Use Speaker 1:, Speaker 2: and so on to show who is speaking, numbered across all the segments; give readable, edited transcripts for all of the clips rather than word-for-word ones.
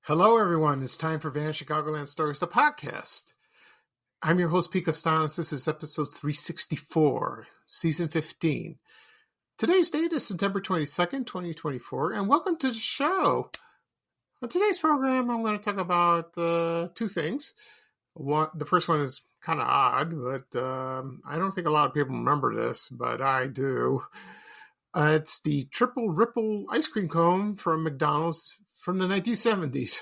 Speaker 1: Hello, everyone. It's time for Van Chicagoland Stories, the podcast. I'm your host, Pete Costanis. This is episode 364, season 15. Today's date is September 22nd, 2024, and welcome to the show. On today's program, I'm going to talk about two things. The first one is kind of odd, but I don't think a lot of people remember this, but I do. It's the Triple Ripple ice cream cone from McDonald's from the 1970s.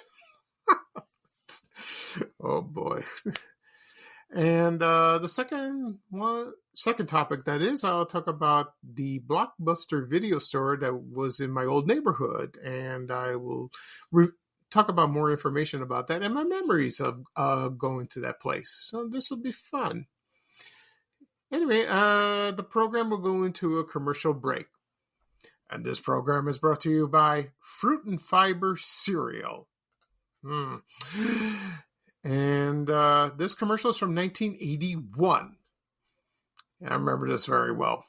Speaker 1: Oh boy. And the second topic, that is, I'll talk about the Blockbuster Video Store that was in my old neighborhood, and I will talk about more information about that and my memories of going to that place. So this will be fun. Anyway, the program will go into a commercial break. And this program is brought to you by Fruit and Fiber Cereal. And this commercial is from 1981. I remember this very well.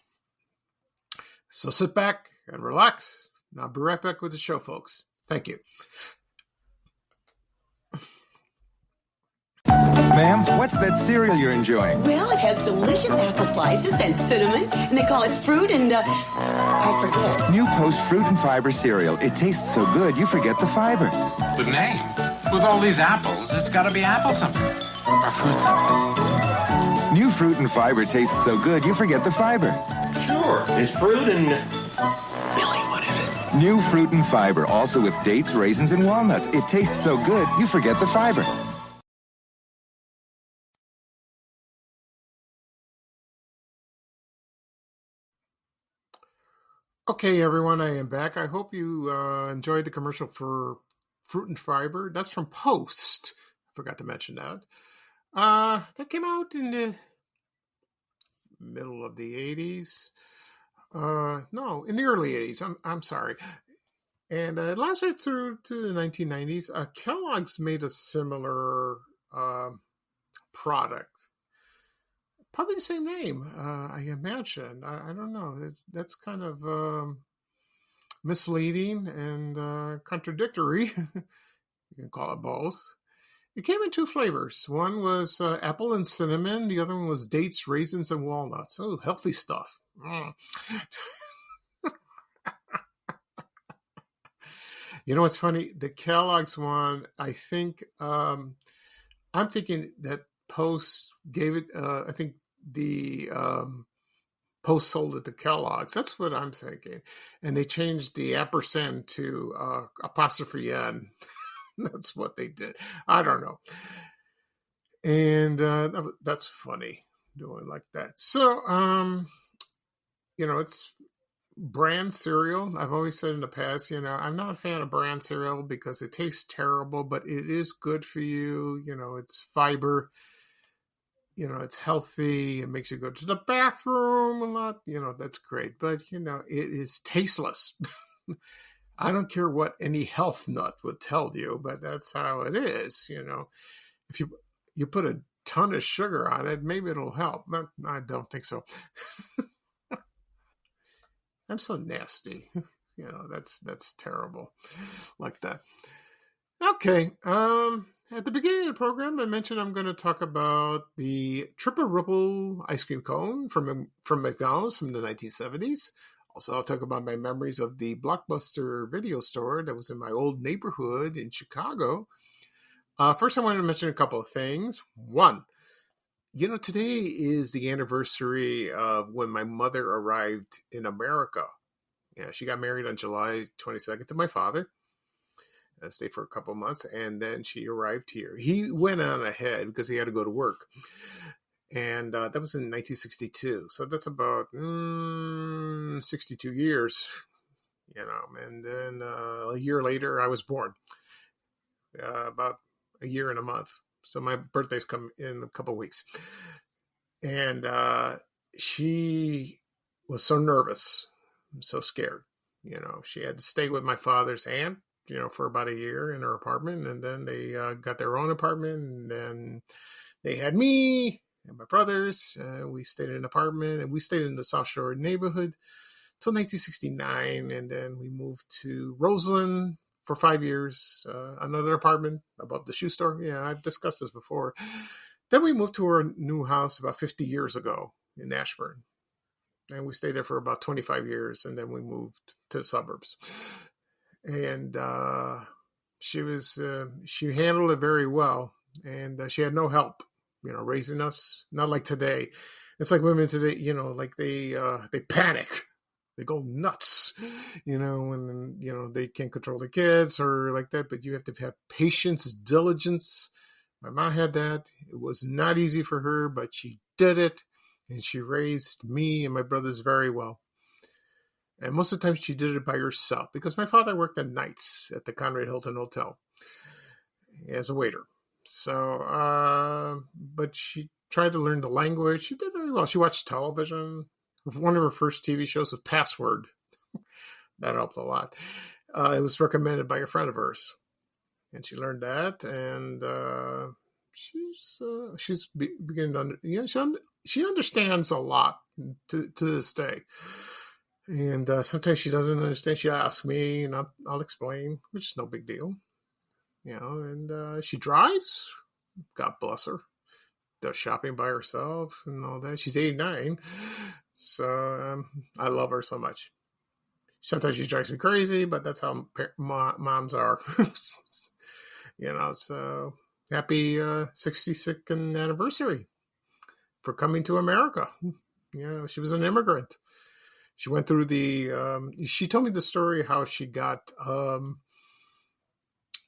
Speaker 1: So sit back and relax. And I'll be right back with the show, folks. Thank you.
Speaker 2: Ma'am, what's that cereal you're enjoying?
Speaker 3: Well, it has delicious apple slices and cinnamon, and they call it fruit and, I forget.
Speaker 2: New Post Fruit and Fiber cereal. It tastes so good, you forget the fiber.
Speaker 4: The name? With all these apples, it's got to be apple something. Or fruit something.
Speaker 2: New Fruit and Fiber tastes so good, you forget the fiber.
Speaker 5: Sure, it's fruit and...
Speaker 4: Billy, what is it?
Speaker 2: New Fruit and Fiber, also with dates, raisins, and walnuts. It tastes so good, you forget the fiber.
Speaker 1: Okay, everyone, I am back. I hope you enjoyed the commercial for Fruit and Fiber. That's from Post. I forgot to mention that. That came out in the middle of the 80s. No, in the early 80s. I'm sorry. And it lasted through to the 1990s. Kellogg's made a similar product. Probably the same name, I imagine. I don't know. That's kind of misleading and contradictory. You can call it both. It came in two flavors. One was apple and cinnamon. The other one was dates, raisins, and walnuts. Oh, healthy stuff. You know what's funny? The Kellogg's one, I think, I'm thinking that Post gave it, I think the Post sold it to Kellogg's. That's what I'm thinking. And they changed the ampersand to apostrophe N. That's what they did. I don't know. And that's funny, doing like that. So, it's brand cereal. I've always said in the past, I'm not a fan of brand cereal because it tastes terrible, but it is good for you. It's fiber. It's healthy. It makes you go to the bathroom a lot. That's great. But, it is tasteless. I don't care what any health nut would tell you, but that's how it is. If you put a ton of sugar on it, maybe it'll help. But I don't think so. I'm so nasty. That's terrible. Like that. Okay. At the beginning of the program, I mentioned I'm going to talk about the Triple Ripple ice cream cone from McDonald's from the 1970s. Also, I'll talk about my memories of the Blockbuster Video Store that was in my old neighborhood in Chicago. First, I wanted to mention a couple of things. One, today is the anniversary of when my mother arrived in America. Yeah, she got married on July 22nd to my father. I stayed for a couple of months, and then she arrived here. He went on ahead because he had to go to work. And that was in 1962. So that's about 62 years, And then a year later, I was born. About a year and a month. So my birthday's come in a couple of weeks. And she was so nervous, so scared. She had to stay with my father's aunt, for about a year in her apartment. And then they got their own apartment. And then they had me and my brothers. We stayed in an apartment, and we stayed in the South Shore neighborhood till 1969. And then we moved to Roseland for 5 years, another apartment above the shoe store. Yeah, I've discussed this before. Then we moved to our new house about 50 years ago in Ashburn. And we stayed there for about 25 years. And then we moved to the suburbs. And she handled it very well. And she had no help, raising us. Not like today. It's like women today, like they panic. They go nuts, when, they can't control the kids or like that. But you have to have patience, diligence. My mom had that. It was not easy for her, but she did it. And she raised me and my brothers very well. And most of the time she did it by herself because my father worked at nights at the Conrad Hilton Hotel as a waiter. So, but she tried to learn the language. She did very well. She watched television. One of her first TV shows was Password. That helped a lot. It was recommended by a friend of hers. And she learned that. And she's beginning to she understands a lot to this day. And sometimes she doesn't understand. She asks me, and I'll explain, which is no big deal. And she drives. God bless her. Does shopping by herself and all that. She's 89. So I love her so much. Sometimes she drives me crazy, but that's how moms are. So happy 62nd anniversary for coming to America. She was an immigrant. She went through she told me the story how she got,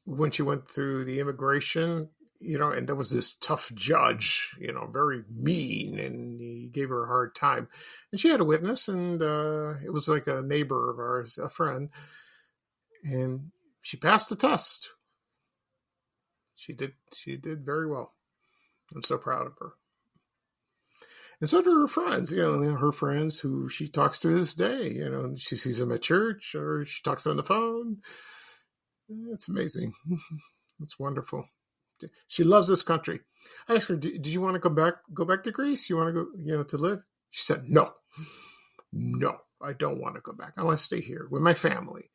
Speaker 1: when she went through the immigration, and there was this tough judge, very mean, and he gave her a hard time. And she had a witness, and it was like a neighbor of ours, a friend, and she passed the test. She did very well. I'm so proud of her. And so do her friends, her friends who she talks to this day. She sees them at church or she talks on the phone. It's amazing. It's wonderful. She loves this country. I asked her, did you want to go back to Greece? You want to go, to live? She said, no, I don't want to go back. I want to stay here with my family.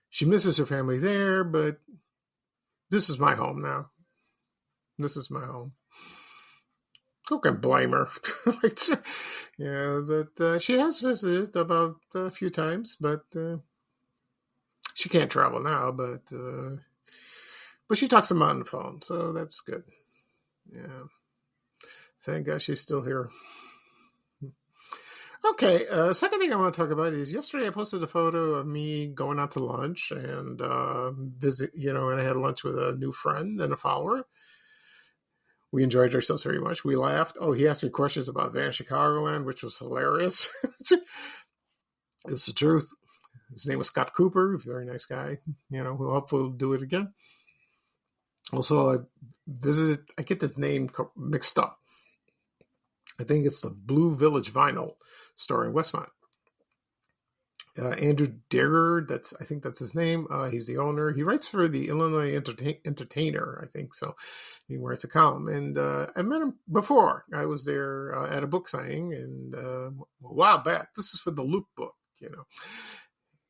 Speaker 1: She misses her family there, but this is my home now. This is my home. Who can blame her? But she has visited about a few times, but she can't travel now, but she talks to him on the phone, so that's good. Yeah. Thank God she's still here. Okay, second thing I want to talk about is yesterday I posted a photo of me going out to lunch and and I had lunch with a new friend and a follower. We enjoyed ourselves very much. We laughed. Oh, he asked me questions about Van Chicagoland, which was hilarious. It's the truth. His name was Scott Cooper, a very nice guy, who hopefully will do it again. Also, I get this name mixed up. I think it's the Blue Village Vinyl store in Westmont. Andrew Derer, I think that's his name. He's the owner. He writes for the Illinois Entertainer, I think. So he writes a column. And I met him before. I was there at a book signing and a while back. This is for the Loop book,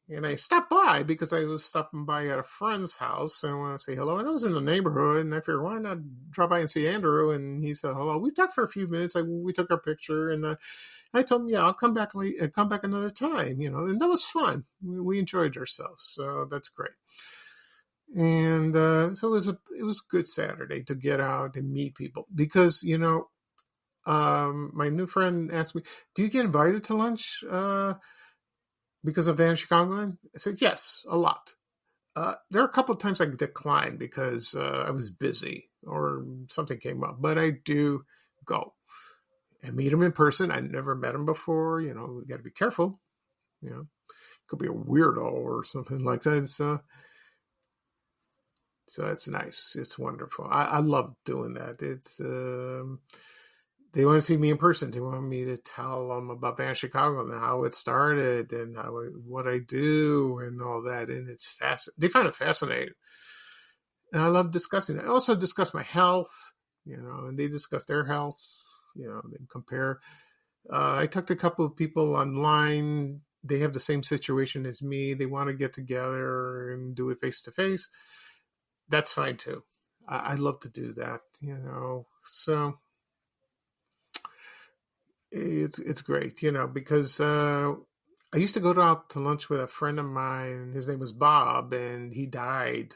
Speaker 1: And I stopped by because I was stopping by at a friend's house and I want to say hello. And I was in the neighborhood and I figured, why not drop by and see Andrew? And he said, hello. We talked for a few minutes. We took our picture and I told him, yeah, I'll come back another time, and that was fun. We enjoyed ourselves. So that's great. And so it was a good Saturday to get out and meet people because, my new friend asked me, do you get invited to lunch? Because of Van Chicagoland? I said, yes, a lot. There are a couple of times I declined because I was busy or something came up, but I do go and meet him in person. I never met him before. We got to be careful. Could be a weirdo or something like that. So it's nice. It's wonderful. I love doing that. It's they want to see me in person. They want me to tell them about Van Chicago and how it started and what I do and all that. And it's they find it fascinating. And I love discussing it. I also discuss my health, and they discuss their health, they compare. I talked to a couple of people online they have the same situation as me. They want to get together and do it face to face. That's fine too. I love to do that, So it's great, because I used to go out to lunch with a friend of mine. His name was Bob, and he died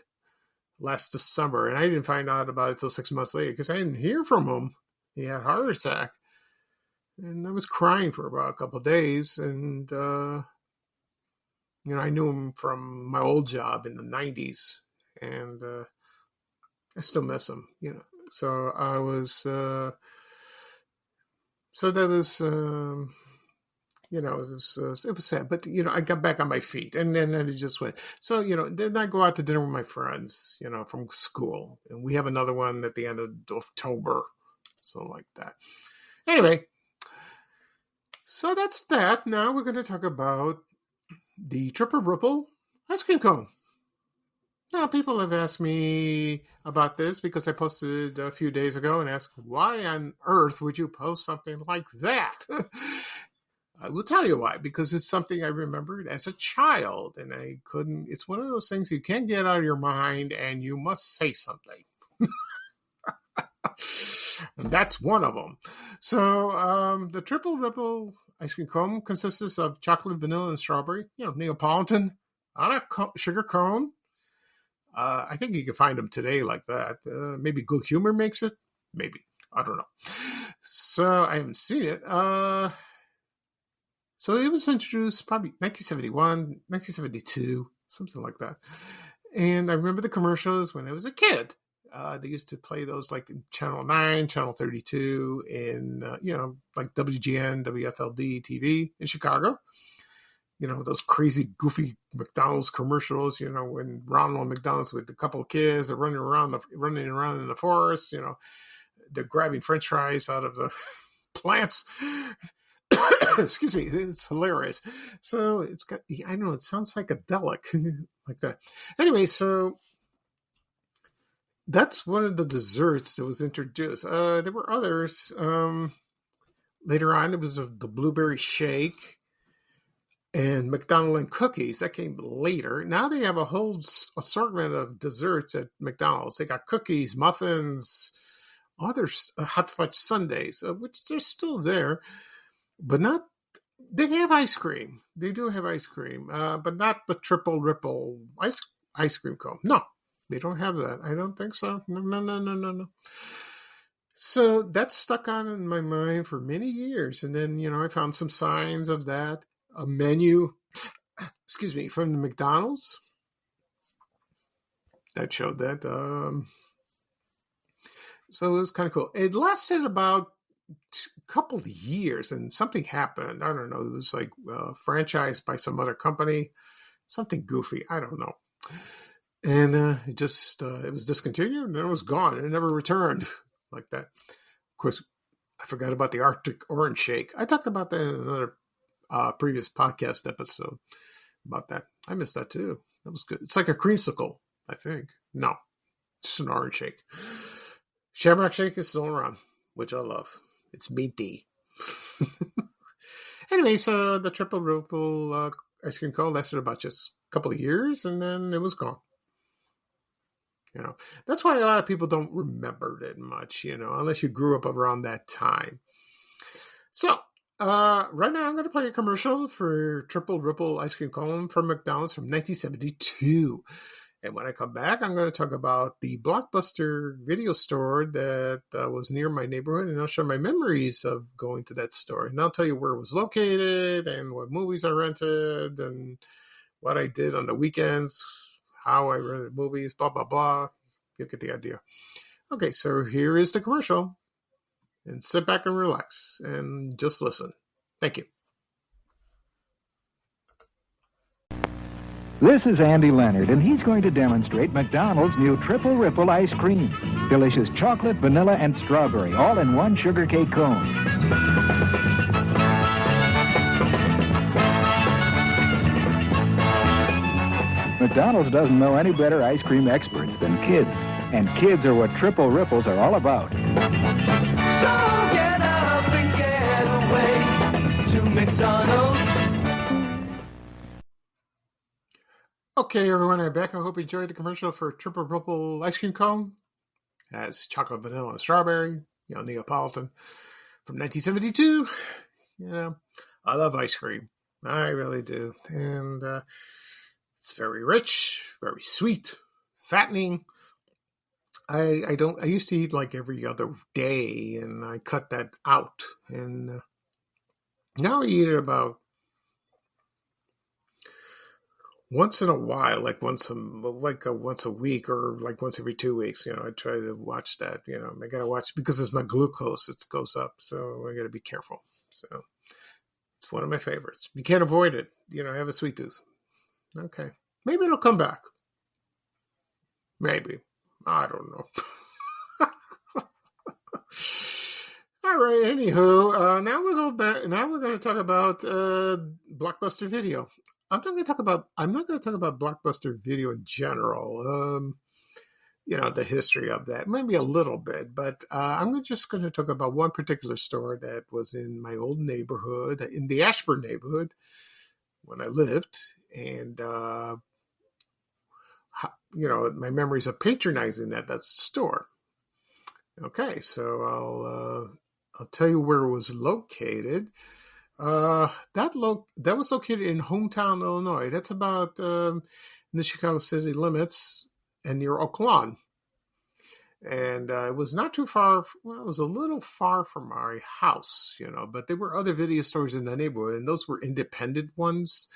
Speaker 1: last December. And I didn't find out about it till 6 months later because I didn't hear from him. He had a heart attack. And I was crying for about a couple of days. And, I knew him from my old job in the 90s. And I still miss him, So I was, so that was, it was sad. But, I got back on my feet. And then it just went. So, then I go out to dinner with my friends, from school. And we have another one at the end of October. Something like that. Anyway. So that's that. Now we're going to talk about the Triple Ripple ice cream cone. Now, people have asked me about this because I posted a few days ago and asked, why on earth would you post something like that? I will tell you why, because it's something I remembered as a child, and it's one of those things you can't get out of your mind, and you must say something. And that's one of them. So the Triple Ripple ice cream cone consists of chocolate, vanilla, and strawberry. Neapolitan on a sugar cone. I think you can find them today like that. Maybe Good Humor makes it. Maybe. I don't know. So I haven't seen it. So it was introduced probably 1971, 1972, something like that. And I remember the commercials when I was a kid. They used to play those like Channel 9, Channel 32, in, like WGN, WFLD TV in Chicago. Those crazy, goofy McDonald's commercials, when Ronald McDonald's with a couple of kids are running around in the forest, they're grabbing French fries out of the plants. Excuse me, it's hilarious. So it's got, I know it sounds psychedelic like that. Anyway, so that's one of the desserts that was introduced. There were others. Later on, it was the blueberry shake and McDonald's and cookies. That came later. Now they have a whole assortment of desserts at McDonald's. They got cookies, muffins, other hot fudge sundaes, which they're still there, but not. They have ice cream. They do have ice cream, but not the Triple Ripple ice cream cone. No. They don't have that. I don't think so. No. So that's stuck on in my mind for many years. And then, I found some signs of that. A menu, from the McDonald's that showed that. So it was kind of cool. It lasted about a couple of years and something happened. I don't know. It was like franchised by some other company. Something goofy. I don't know. And it was discontinued and then it was gone. It never returned like that. Of course, I forgot about the Arctic Orange Shake. I talked about that in another previous podcast episode about that. I missed that too. That was good. It's like a creamsicle, I think. No, just an orange shake. Shamrock Shake is still around, which I love. It's minty. Anyway, so the Triple Ripple ice cream cone lasted about just a couple of years and then it was gone. That's why a lot of people don't remember it much, unless you grew up around that time. So, right now I'm going to play a commercial for Triple Ripple ice cream cone from McDonald's from 1972. And when I come back, I'm going to talk about the Blockbuster Video Store that was near my neighborhood, and I'll share my memories of going to that store. And I'll tell you where it was located and what movies I rented and what I did on the weekends, how I rented movies, blah, blah, blah. You get the idea. Okay, so here is the commercial. And sit back and relax and just listen. Thank you.
Speaker 6: This is Andy Leonard, and he's going to demonstrate McDonald's new Triple Ripple ice cream. Delicious chocolate, vanilla, and strawberry, all in one sugar cake cone. McDonald's doesn't know any better ice cream experts than kids. And kids are what Triple Ripples are all about.
Speaker 7: So get up and get away to McDonald's.
Speaker 1: Okay, everyone, I'm back. I hope you enjoyed the commercial for Triple Ripple Ice Cream Cone. It has chocolate, vanilla, and strawberry, Neapolitan from 1972. I love ice cream. I really do. And it's very rich, very sweet, fattening. I used to eat like every other day, and I cut that out. And now I eat it about once in a while, like once a week or like once every 2 weeks. I try to watch that. I gotta watch because it's my glucose. It goes up, so I gotta be careful. So it's one of my favorites. You can't avoid it. I have a sweet tooth. Okay, maybe it'll come back. Maybe. I don't know. All right. Anywho, now we'll go back. Now we're going to talk about Blockbuster Video. I'm not going to talk about Blockbuster Video in general. The history of that, maybe a little bit, but I'm just going to talk about one particular store that was in my old neighborhood, in the Ashburn neighborhood, when I lived, and my memories of patronizing that store. Okay, so I'll tell you where it was located. That was located in Hometown, Illinois. That's about in the Chicago city limits and near Oak Lawn. And it was not too far. Well, it was a little far from my house, but there were other video stores in the neighborhood, and those were independent ones,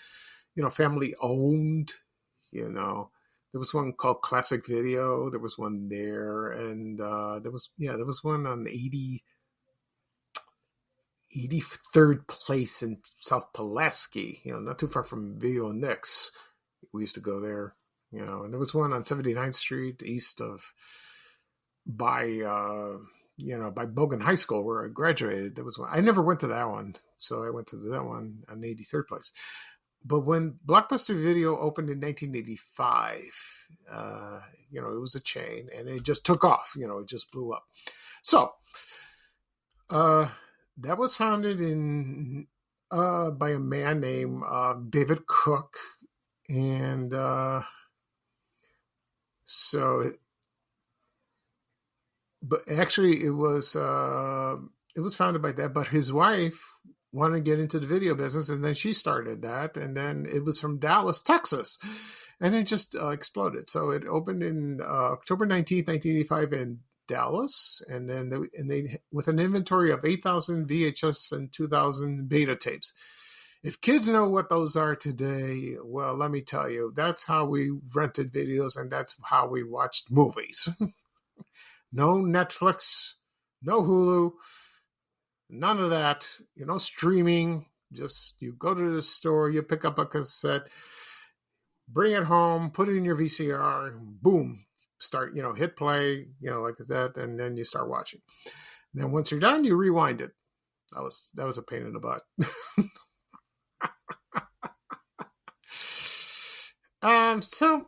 Speaker 1: family owned, There was one called Classic Video. There was one there, and there was one on 83rd Place in South Pulaski. Not too far from Video Nix. We used to go there. And there was one on 79th Street, east of by Bogan High School, where I graduated. There was one. I never went to that one, so I went to that one on 83rd Place. But when Blockbuster Video opened in 1985, it was a chain, and it just took off. It just blew up. So that was founded by a man named David Cook, and but actually it was founded by that. But his wife wanted to get into the video business, and then she started that, and then it was from Dallas, Texas, and it just exploded. So it opened in October 19th, 1985 in Dallas, and then they with an inventory of 8,000 VHS and 2,000 beta tapes. If kids know what those are today, well, let me tell you, that's how we rented videos, and that's how we watched movies. No Netflix, no Hulu, none of that, streaming. Just you go to the store, you pick up a cassette, bring it home, put it in your VCR, boom, start, hit play, like that, and then you start watching. Then once you're done, you rewind it. That was a pain in the butt. So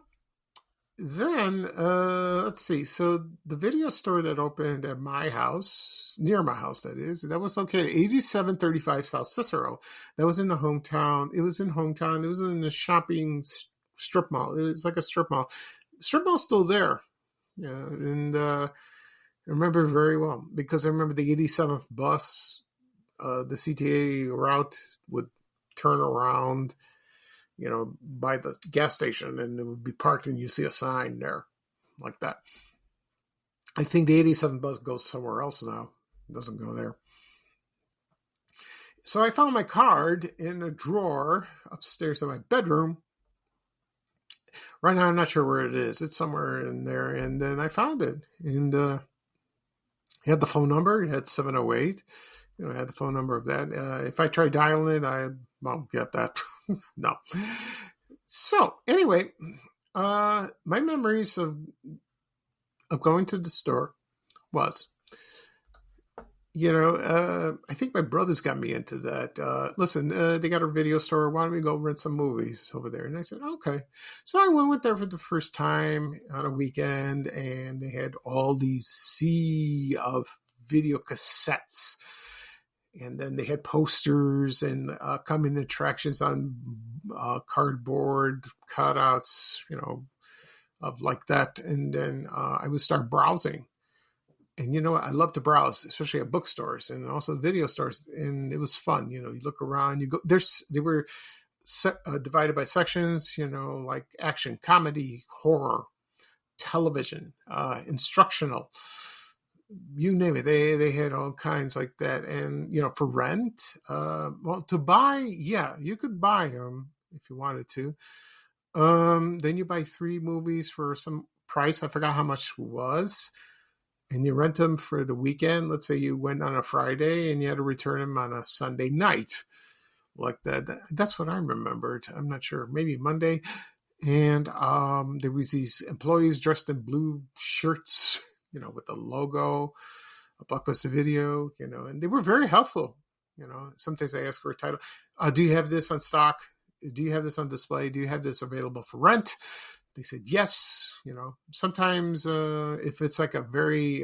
Speaker 1: then, let's see. So the video store that opened at my house, near my house, that was located at 8735 South Cicero. That was in the hometown. It was in the shopping strip mall. It was like a strip mall. Strip mall's still there. Yeah. And I remember very well because I remember the 87th bus, the CTA route would turn around, by the gas station, and it would be parked, and you see a sign there like that. I think the 87 bus goes somewhere else now. It doesn't go there. So I found my card in a drawer upstairs in my bedroom. Right now, I'm not sure where it is. It's somewhere in there. And then I found it. And it had the phone number. It had 708. It had the phone number of that. If I try dialing it, I won't get that. No. So anyway, my memories of going to the store was, I think my brothers got me into that. Listen, they got a video store. Why don't we go rent some movies over there? And I said, okay. So I went there for the first time on a weekend, and they had all these sea of video cassettes. And then they had posters and coming attractions on cardboard cutouts, of like that. And then I would start browsing. And I love to browse, especially at bookstores and also video stores. And it was fun. You look around, they were divided by sections, like action, comedy, horror, television, instructional, you name it. They had all kinds like that. And, for rent, to buy, yeah, you could buy them if you wanted to. Then you buy 3 movies for some price. I forgot how much it was. And you rent them for the weekend. Let's say you went on a Friday and you had to return them on a Sunday night. Like that. That's what I remembered. I'm not sure. Maybe Monday. And there was these employees dressed in blue shirts, with the logo, a Blockbuster Video, and they were very helpful. Sometimes I ask for a title. Do you have this on stock? Do you have this on display? Do you have this available for rent? They said yes. Sometimes if it's like a very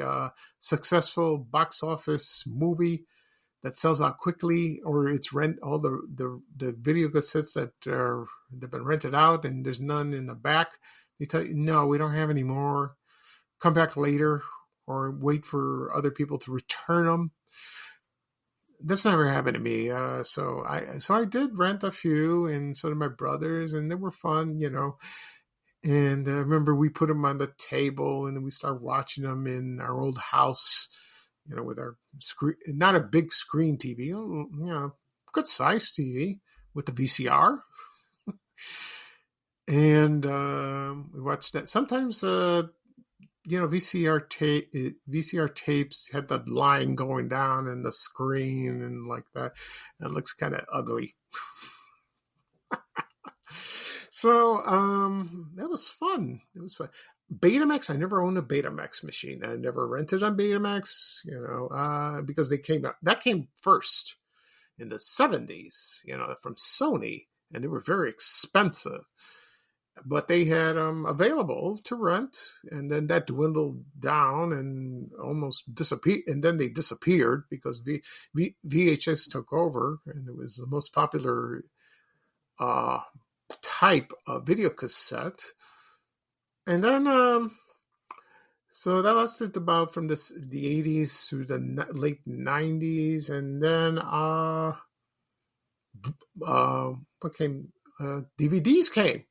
Speaker 1: successful box office movie that sells out quickly, or it's all the video cassettes they've been rented out and there's none in the back, they tell you, no, we don't have any more. Come back later, or wait for other people to return them. That's never happened to me. So I did rent a few, and so did my brothers, and they were fun, And I remember we put them on the table, and then we started watching them in our old house, with our screen, not a big screen TV, good size TV with the VCR. And we watched that. Sometimes, VCR tapes had the line going down in the screen and like that. It looks kind of ugly. So that was fun. It was fun. Betamax, I never owned a Betamax machine. I never rented on Betamax, because that came first in the 70s, from Sony, and they were very expensive. But they had them available to rent, and then that dwindled down and almost disappeared. And then they disappeared because VHS took over, and it was the most popular type of video cassette. And then, so that lasted about from the 80s through the late 90s, and then what came? DVDs came.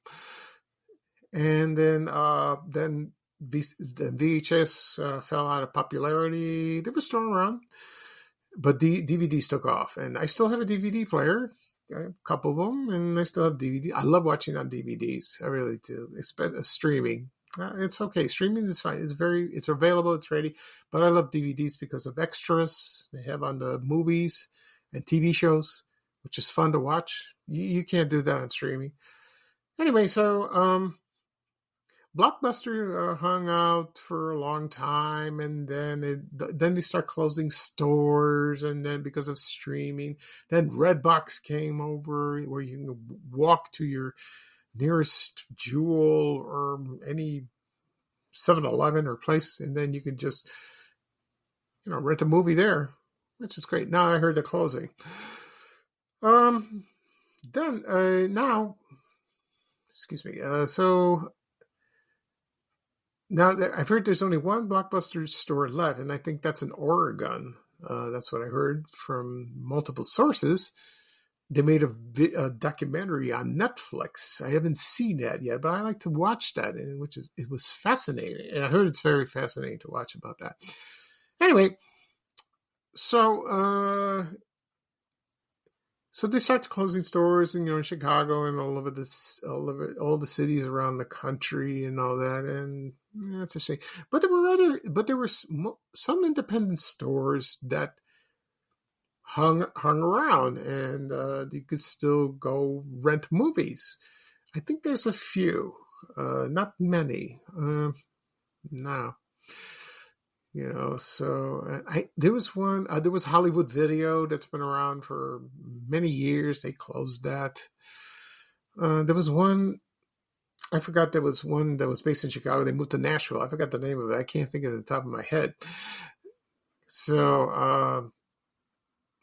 Speaker 1: And then the VHS fell out of popularity. They were still around, but DVDs took off. And I still have a DVD player, a couple of them, and I still have DVD. I love watching on DVDs. I really do. Streaming. It's okay. Streaming is fine. It's available. It's ready. But I love DVDs because of extras they have on the movies and TV shows, which is fun to watch. You can't do that on streaming. Anyway, so Blockbuster hung out for a long time, and then they start closing stores, and then because of streaming, then Redbox came over, where you can walk to your nearest Jewel or any 7-Eleven or place, and then you can just rent a movie there, which is great. Now I heard they're closing. Now, excuse me. So now I've heard there's only one Blockbuster store left, and I think that's in Oregon. That's what I heard from multiple sources. They made a documentary on Netflix. I haven't seen that yet, but I like to watch that, it was fascinating. And I heard it's very fascinating to watch about that. Anyway, so they start closing stores, and in Chicago and all over the cities around the country and all that, and that's a shame. But there were some independent stores that hung around, and you could still go rent movies. I think there's a few, not many. No. So there was one, there was Hollywood Video that's been around for many years. They closed that. There was one, I forgot, there was one that was based in Chicago. They moved to Nashville. I forgot the name of it. I can't think of it at the top of my head. So,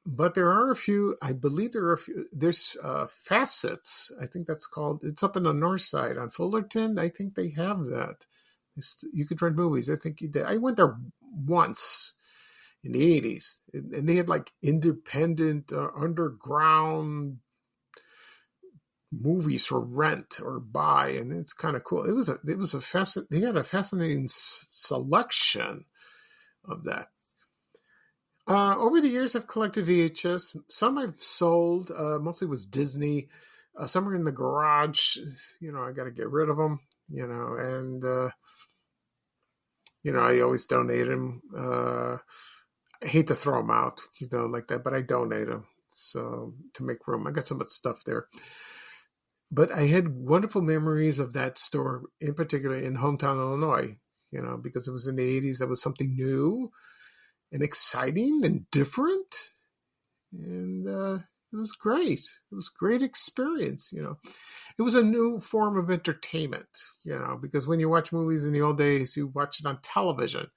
Speaker 1: But there are a few, I believe there are a few, there's Facets, I think that's called, it's up in the north side on Fullerton. I think they have that. You could rent movies. I think you did. I went there once in the 80s, and they had like independent underground movies for rent or buy, and it's kind of cool. They had a fascinating selection of that. Over the years, I've collected VHS. Some I've sold. Mostly was Disney. Some are in the garage. I got to get rid of them. And I always donate them. I hate to throw them out, like that, but I donate them so to make room. I got so much stuff there. But I had wonderful memories of that store, in particular in hometown Illinois. Because it was in the 80s. That was something new and exciting and different. And it was great. It was a great experience, It was a new form of entertainment, because when you watch movies in the old days, you watch it on television.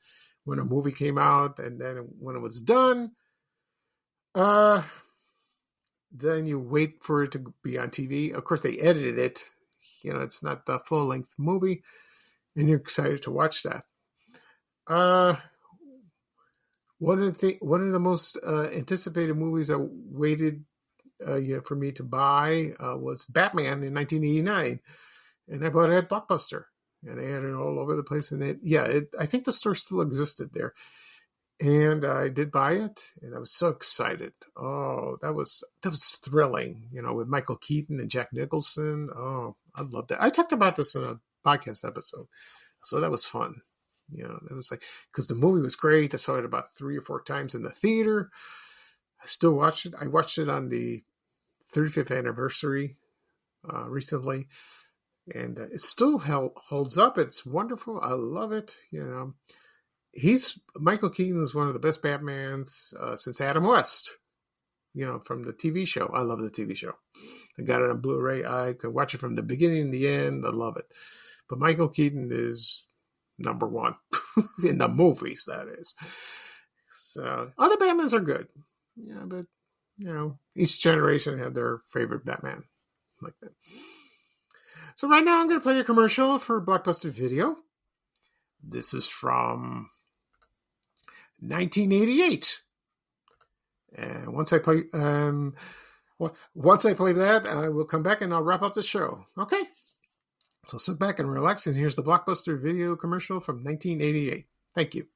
Speaker 1: When a movie came out and then when it was done, then you wait for it to be on TV. Of course, they edited it. It's not the full-length movie, and you're excited to watch that. One of the most anticipated movies I waited for me to buy was Batman in 1989, and I bought it at Blockbuster, and they had it all over the place. And I think the store still existed there, and I did buy it, and I was so excited. Oh, that was thrilling, with Michael Keaton and Jack Nicholson. Oh, I loved that. I talked about this in a podcast episode, so that was fun. That was because the movie was great. I saw it about 3 or 4 times in the theater. I still watched it. I watched it on the 35th anniversary recently, and it still holds up. It's wonderful. I love it. Michael Keaton is one of the best Batmans since Adam West. From the TV show. I love the TV show. I got it on Blu-ray. I could watch it from the beginning to the end. I love it. But Michael Keaton is number one in the movies, that is. So other Batmans are good. Yeah, but each generation had their favorite Batman like that. So right now I'm going to play a commercial for Blockbuster Video. This is from 1988. And once I play that, I will come back and I'll wrap up the show. Okay? So sit back and relax, and here's the Blockbuster Video commercial from 1988. Thank you.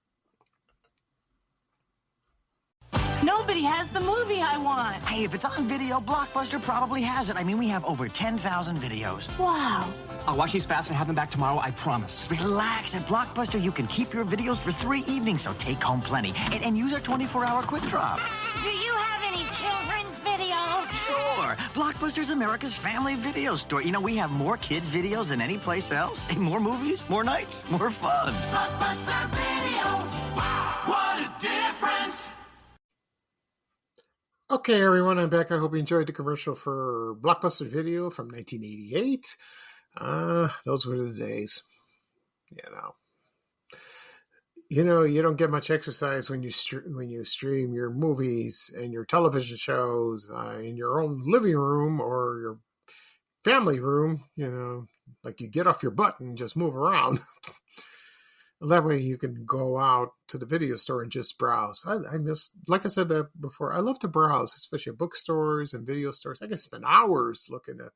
Speaker 7: Nobody has the movie I want.
Speaker 8: Hey, if it's on video, Blockbuster probably has it. I mean, we have over 10,000 videos.
Speaker 7: Wow.
Speaker 8: I'll watch these fast and have them back tomorrow, I promise. Relax. At Blockbuster, you can keep your videos for 3 evenings, so take home plenty. And use our 24-hour quick drop.
Speaker 7: Do you have any children's videos?
Speaker 8: Sure. Blockbuster's America's family video store. We have more kids' videos than any place else. More movies, more nights, more fun.
Speaker 7: Blockbuster Video. Wow, what a difference.
Speaker 1: Okay, everyone, I'm back. I hope you enjoyed the commercial for Blockbuster Video from 1988. Those were the days. You don't get much exercise when you stream your movies and your television shows in your own living room or your family room. Like you get off your butt and just move around. That way you can go out to the video store and just browse. I miss, like I said before, I love to browse, especially at bookstores and video stores. I can spend hours looking at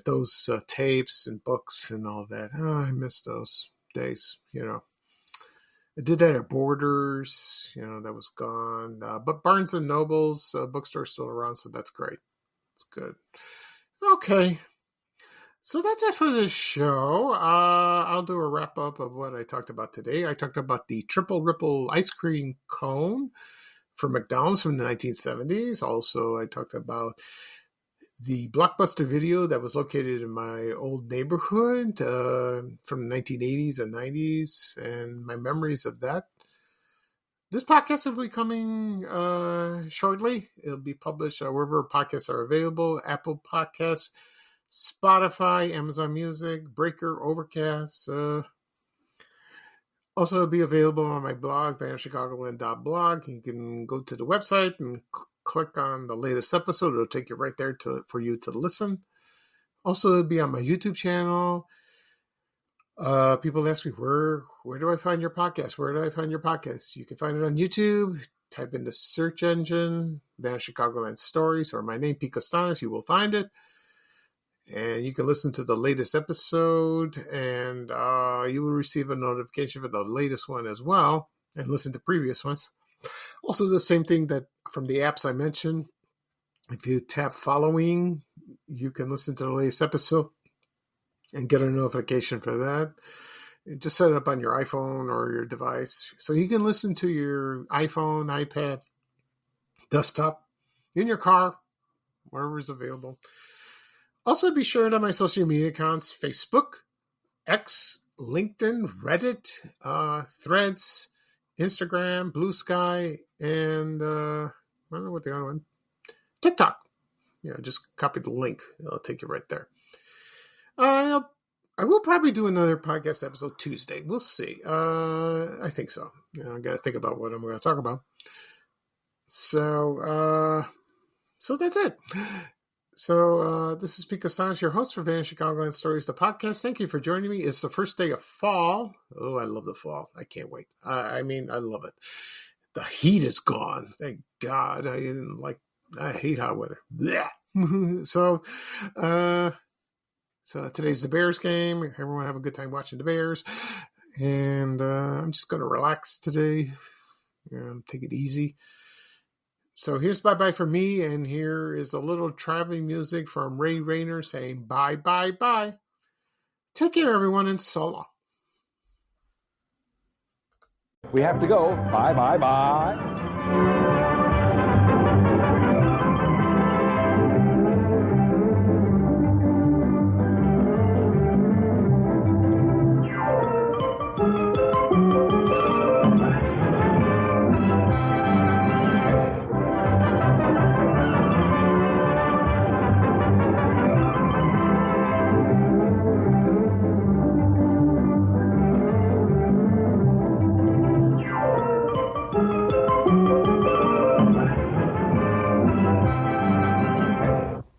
Speaker 1: those tapes and books and all that. Oh, I miss those days. I did that at Borders. That was gone. But Barnes and Noble's bookstore is still around, so that's great. It's good. Okay. So that's it for this show. I'll do a wrap up of what I talked about today. I talked about the Triple Ripple ice cream cone from McDonald's from the 1970s. Also, I talked about the Blockbuster Video that was located in my old neighborhood from the 1980s and 90s and my memories of that. This podcast will be coming shortly. It'll be published wherever podcasts are available: Apple Podcasts, Spotify, Amazon Music, Breaker, Overcast. Also, it'll be available on my blog, vanchicagoland.blog. You can go to the website and click on the latest episode. It'll take you right there for you to listen. Also, it'll be on my YouTube channel. People ask me, where do I find your podcast? Where do I find your podcast? You can find it on YouTube. Type in the search engine, Van Chicagoland Stories, or my name, Pete Costanis. You will find it. And you can listen to the latest episode, and you will receive a notification for the latest one as well, and listen to previous ones. Also, the same thing that from the apps I mentioned. If you tap following, you can listen to the latest episode and get a notification for that. Just set it up on your iPhone or your device. So you can listen to your iPhone, iPad, desktop, in your car, wherever is available. Also, be sure on my social media accounts, Facebook, X, LinkedIn, Reddit, Threads, Instagram, Blue Sky, and I don't know what the other one, TikTok. Yeah, just copy the link. It'll take you right there. I will probably do another podcast episode Tuesday. We'll see. I think so. I got to think about what I'm going to talk about. So that's it. So this is Pete Costanis, your host for Van Chicagoland Stories, the podcast. Thank you for joining me. It's the first day of fall. Oh, I love the fall. I can't wait. I love it. The heat is gone. Thank God. I hate hot weather. So today's the Bears game. Everyone have a good time watching the Bears. And I'm just going to relax today. Take it easy. So here's bye-bye for me, and here is a little traveling music from Ray Rayner saying bye, bye, bye. Take care, everyone, and so long.
Speaker 6: We have to go. Bye, bye, bye.